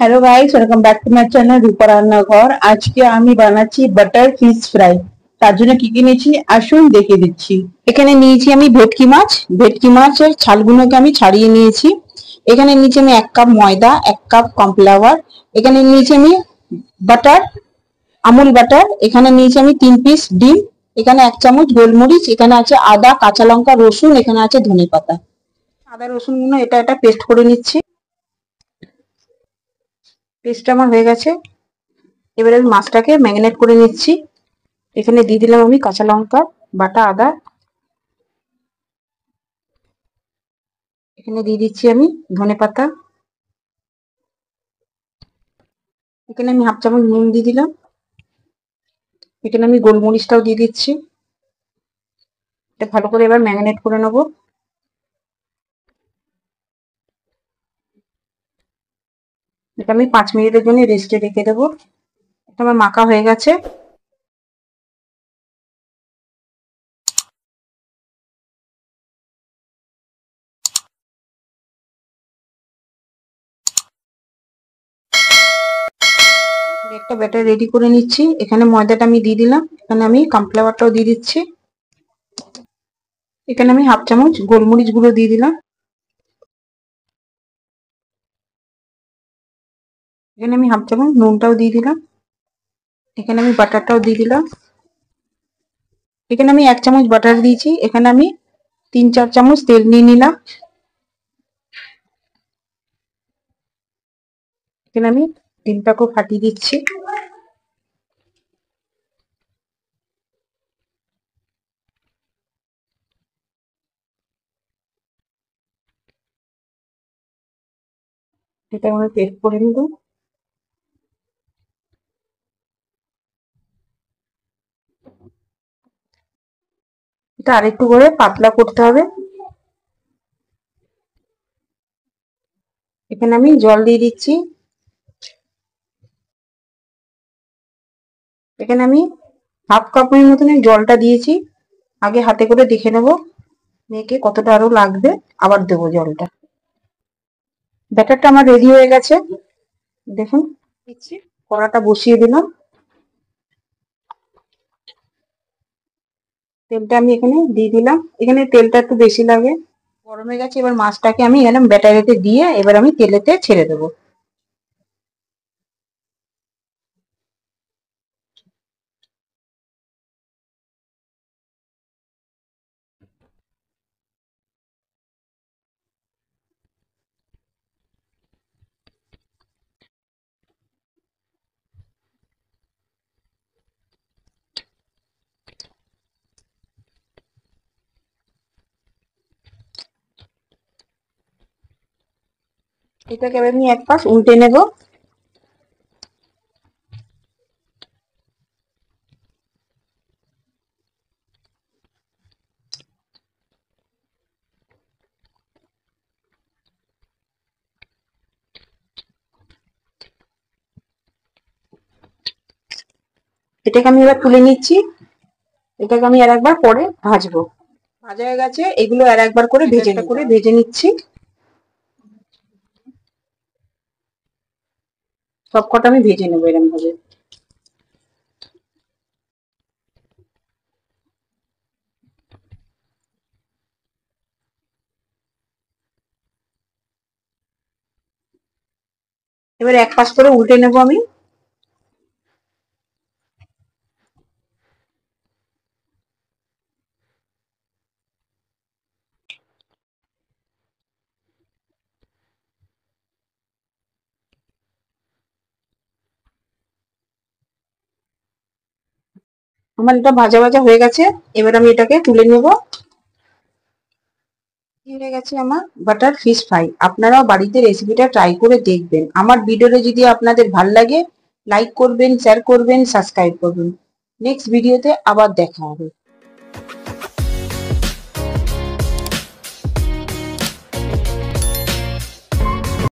Hello guys, welcome back to my channel Rupa Rannaghar. আজকে আমি বানাচ্ছি বাটার ফিশ ফ্রাই। তার জন্য কি কি নিয়েছি আসুন দেখে দিচ্ছি। এখানে নিয়েছি আমি ভেটকি মাছ। ভেটকি মাছের ছালগুলোকে আমি ছাড়িয়ে নিয়েছি। এখানে নিয়েছি আমি 1 কাপ ময়দা, 1 কাপ কর্নফ্লাওয়ার। এখানে নিয়েছি আমি বাটার, আমুল বাটার। এখানে নিয়েছি আমি 3 পিস ডিম। এখানে 1 চামচ গোলমরিচ। এখানে আছে আদা, কাঁচা লঙ্কা, রসুন। এখানে আছে ধনেপাতা। আদা রসুনগুলো এটা পেস্ট করে নিচ্ছি। পেস্টটা আমার হয়ে গেছে। এবারে আমি মাছটাকে ম্যারিনেট করে নিচ্ছি। এখানে দিয়ে দিলাম আমি কাঁচা লঙ্কা, বাটা আদা। এখানে দিয়ে দিচ্ছি আমি ধনেপাতা। এখানে আমি 1/2 চামচ নুন দিয়ে দিলাম। এখানে আমি গোলমরিচটাও দিয়ে দিচ্ছি। এটা ভালো করে এবার ম্যারিনেট করে নেব। এটা আমি 5 মিনিটের জন্য রেস্টে রেখে দেবো। এটা আমার মাখা হয়ে গেছে। একটা ব্যাটার রেডি করে নিচ্ছি। এখানে ময়দাটা আমি দিয়ে দিলাম। এখানে আমি কর্নফ্লাওয়ারটাও দিয়ে দিচ্ছি। এখানে আমি 1/2 চামচ গোলমরিচ গুঁড়ো দিয়ে দিলাম। এখানে আমি 1/2 চামচ নুনটাও দিয়ে দিলাম। এখানে আমি বাটারটাও দিয়ে দিলাম। এখানে আমি 1 চামচ বাটার দিয়েছি। এখানে আমি 3-4 চামচ তেল নিয়ে নিলাম। এখানে আমি ডিমটাকেও ফাটিয়ে দিচ্ছি। এটা আমি পেস্ট করে নিব। এটা আরেকটু করে পাতলা করতে হবে। এখানে আমি জল দিয়ে দিচ্ছি। এখানে আমি 1/2 কাপের মতন জলটা দিয়েছি। আগে হাতে করে দেখে নেব মেয়েকে কতটা আরো লাগবে, আবার দেবো জলটা। ব্যাটারটা আমার রেডি হয়ে গেছে। দেখুন দিচ্ছি, কড়াটা বসিয়ে দিলাম। তেলটা আমি এখানে দিয়ে দিলাম। এখানে তেলটা একটু বেশি লাগে। গরম হয়ে গেছে। এবার মাছটাকে আমি এখানে ব্যাটারেতে দিয়ে এবার আমি তেলেতে ছেড়ে দেবো। এটাকে আমি এক পাশ উল্টে নেব। এটাকে আমি এবার তুলে নিচ্ছি। এটাকে আমি আর একবার পরে ভাজবো। ভাজা হয়ে গেছে। এগুলো আর একবার করে ভেজে নিচ্ছি। সব কটা আমি ভেজে নেবো এরকম ভাবে। এবার এক পাশ করে উল্টে নেবো আমি। আমার এটা ভাজা ভাজা হয়ে গেছে। এবার আমি এটাকে তুলে নেব। হয়ে গেছে আমার বাটার ফিশ ফ্রাই। আপনারাও বাড়িতে রেসিপিটা ট্রাই করে দেখবেন। আমার ভিডিওটা যদি আপনাদের ভালো লাগে লাইক করবেন, শেয়ার করবেন, সাবস্ক্রাইব করবেন। নেক্সট ভিডিওতে আবার দেখা হবে।